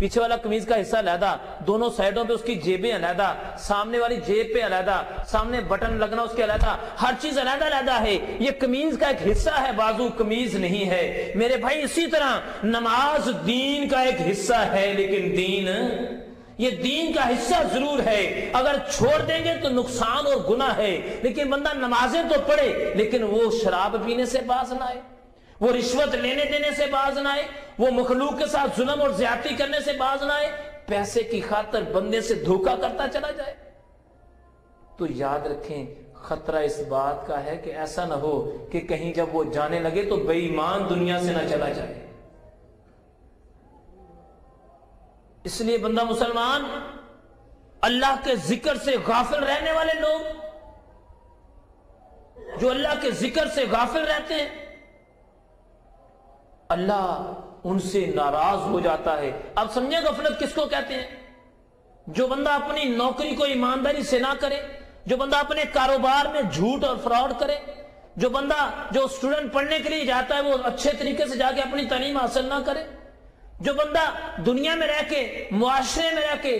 پیچھے والا قمیض کا حصہ علیحدہ، دونوں سائڈوں پہ اس کی جیبیں علیحدہ، سامنے والی جیب پہ علیحدہ، سامنے بٹن لگنا اس کے علیحدہ، ہر چیز علیحدہ علیحدہ ہے. یہ قمیض کا ایک حصہ ہے، بازو قمیض نہیں ہے. میرے بھائی اسی طرح نماز دین کا ایک حصہ ہے، لیکن یہ دین کا حصہ ضرور ہے. اگر چھوڑ دیں گے تو نقصان اور گناہ ہے. لیکن بندہ نمازیں تو پڑھے لیکن وہ شراب پینے سے باز نہ آئے، وہ رشوت لینے دینے سے باز نہ آئے، وہ مخلوق کے ساتھ ظلم اور زیادتی کرنے سے باز نہ آئے، پیسے کی خاطر بندے سے دھوکہ کرتا چلا جائے. تو یاد رکھیں خطرہ اس بات کا ہے کہ ایسا نہ ہو کہ کہیں جب وہ جانے لگے تو بے ایمان دنیا سے نہ چلا جائے. اس لیے بندہ مسلمان اللہ کے ذکر سے غافل رہنے والے لوگ جو اللہ کے ذکر سے غافل رہتے ہیں اللہ ان سے ناراض ہو جاتا ہے. اب سمجھیں غفلت کس کو کہتے ہیں؟ جو بندہ اپنی نوکری کو ایمانداری سے نہ کرے، جو بندہ اپنے کاروبار میں جھوٹ اور فراڈ کرے، جو بندہ جو اسٹوڈنٹ پڑھنے کے لیے جاتا ہے وہ اچھے طریقے سے جا کے اپنی تعلیم حاصل نہ کرے، جو بندہ دنیا میں رہ کے معاشرے میں رہ کے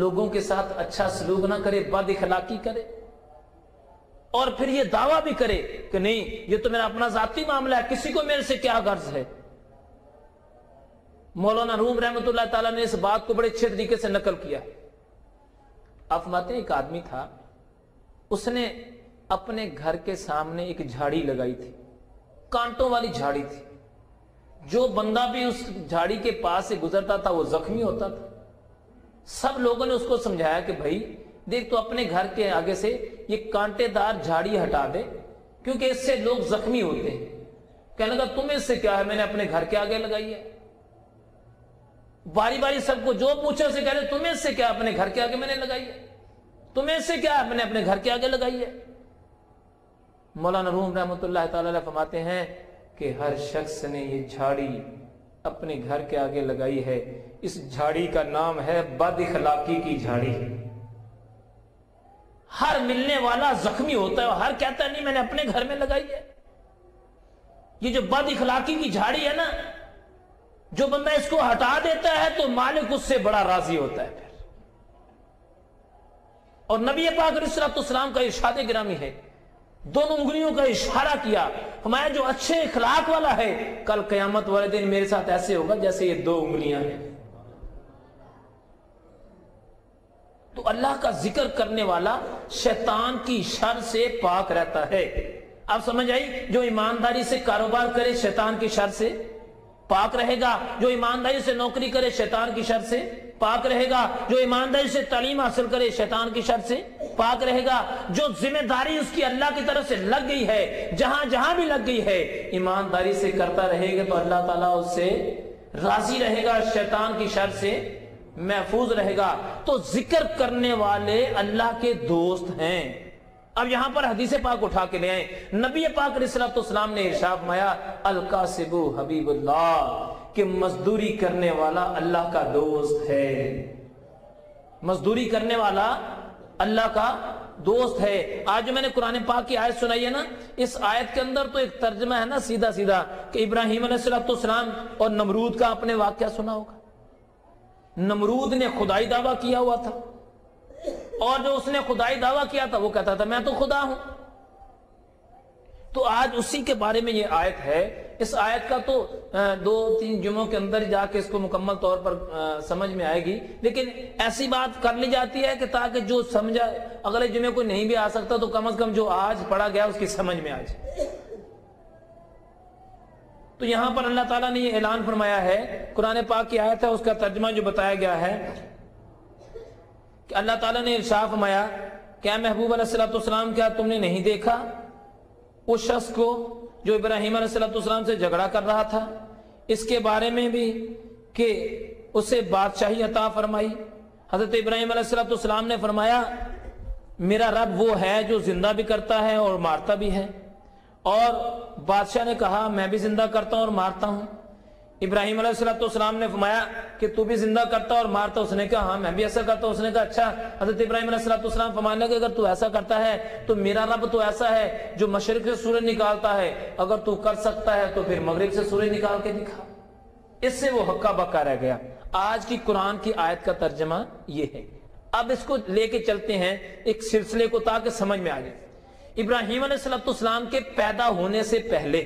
لوگوں کے ساتھ اچھا سلوک نہ کرے، بد اخلاقی کرے، اور پھر یہ دعویٰ بھی کرے کہ نہیں یہ تو میرا اپنا ذاتی معاملہ ہے، کسی کو میرے سے کیا غرض ہے. مولانا روم رحمۃ اللہ تعالیٰ نے اس بات کو بڑے اچھے طریقے سے نقل کیا. آپ فرماتے ہیں ایک آدمی تھا، اس نے اپنے گھر کے سامنے ایک جھاڑی لگائی تھی، کانٹوں والی جھاڑی تھی. جو بندہ بھی اس جھاڑی کے پاس سے گزرتا تھا وہ زخمی ہوتا تھا. سب لوگوں نے اس کو سمجھایا کہ بھائی دیکھ تو اپنے گھر کے آگے سے یہ کانٹے دار جھاڑی ہٹا دے کیونکہ اس سے لوگ زخمی ہوتے ہیں. کہنے لگا تمہیں اس سے کیا ہے، میں نے اپنے گھر کے آگے لگائی ہے. باری باری سب کو جو پوچھے اسے کہہ رہے تمہیں اس سے کیا، اپنے گھر کے آگے میں نے لگائی ہے. تمہیں اس سے کیا، میں نے اپنے گھر کے آگے لگائی ہے. مولانا روم رحمۃ اللہ تعالی علیہ فرماتے ہیں کہ ہر شخص نے یہ جھاڑی اپنے گھر کے آگے لگائی ہے، اس جھاڑی کا نام ہے بد اخلاقی کی جھاڑی. ہر ملنے والا زخمی ہوتا ہے اور ہر کہتا ہے نہیں میں نے اپنے گھر میں لگائی ہے. یہ جو بد اخلاقی کی جھاڑی ہے نا، جو بندہ اس کو ہٹا دیتا ہے تو مالک اس سے بڑا راضی ہوتا ہے. پھر اور نبی پاک علیہ السلام کا ارشاد گرامی ہے، دونوں انگلیوں کا اشارہ کیا، ہمارا جو اچھے اخلاق والا ہے کل قیامت والے دن میرے ساتھ ایسے ہوگا جیسے یہ دو انگلیاں ہیں. تو اللہ کا ذکر کرنے والا شیطان کی شر سے پاک رہتا ہے. آپ سمجھ آئی؟ جو ایمانداری سے کاروبار کرے شیطان کی شر سے پاک رہے گا، جو ایمانداری سے نوکری کرے شیطان کی شر سے پاک رہے گا، جو ایمانداری سے تعلیم حاصل کرے شیطان کی شر سے پاک رہے گا، جو ذمہ داری اس کی اللہ کی طرف سے لگ گئی ہے جہاں جہاں بھی لگ گئی ہے ایمانداری سے کرتا رہے گا تو اللہ تعالیٰ اس سے راضی رہے گا، شیطان کی شر سے محفوظ رہے گا. تو ذکر کرنے والے اللہ کے دوست ہیں. اب یہاں پر حدیث پاک اٹھا کے لے آئیں. نبی پاک علیہ السلام نے ارشاد فرمایا الکاسب حبیب اللہ، کہ مزدوری کرنے والا اللہ کا دوست ہے. مزدوری کرنے والا اللہ کا دوست ہے. آج جو میں نے قرآن پاک کی آیت سنائی ہے نا، اس آیت کے اندر تو ایک ترجمہ ہے نا سیدھا سیدھا کہ ابراہیم علیہ السلام اور نمرود کا آپ نے واقعہ سنا ہوگا. نمرود نے خدائی دعویٰ کیا ہوا تھا اور جو اس نے خدائی دعویٰ کیا تھا وہ کہتا تھا میں تو خدا ہوں. تو آج اسی کے بارے میں یہ آیت ہے. اس آیت کا تو 2-3 جمعوں کے اندر جا کے اس کو مکمل طور پر سمجھ میں آئے گی، لیکن ایسی بات کر لی جاتی ہے کہ تاکہ جو سمجھا اگلے جمعے کو نہیں بھی آ سکتا تو کم از کم جو آج پڑھا گیا اس کی سمجھ میں آ جائے. تو یہاں پر اللہ تعالیٰ نے یہ اعلان فرمایا ہے، قرآن پاک کی آیت ہے اس کا ترجمہ جو بتایا گیا ہے کہ اللہ تعالیٰ نے ارشاد فرمایا کیا محبوب علیہ السلام کیا تم نے نہیں دیکھا اس شخص کو جو ابراہیم علیہ السلام سے جھگڑا کر رہا تھا، اس کے بارے میں بھی کہ اسے بادشاہی عطا فرمائی. حضرت ابراہیم علیہ السلام نے فرمایا میرا رب وہ ہے جو زندہ بھی کرتا ہے اور مارتا بھی ہے. اور بادشاہ نے کہا میں بھی زندہ کرتا ہوں اور مارتا ہوں. ابراہیم علیہ السلام نے فرمایا کہ تو بھی زندہ کرتا اور مارتا. اس نے کہا ہاں میں بھی ایسا کرتا ہوں. اس نے کہا اچھا. حضرت ابراہیم علیہ السلام فرمانے کہ اگر تو ایسا کرتا ہے تو میرا رب تو ایسا ہے جو مشرق سے سورج نکالتا ہے، اگر تو کر سکتا ہے تو پھر مغرب سے سورج نکال کے دکھا. اس سے وہ ہکا بکا رہ گیا۔ آج کی قرآن کی آیت کا ترجمہ یہ ہے۔ اب اس کو لے کے چلتے ہیں ایک سلسلے کو تاکہ سمجھ میں آ جائے۔ ابراہیم علیہ السلام کے پیدا ہونے سے پہلے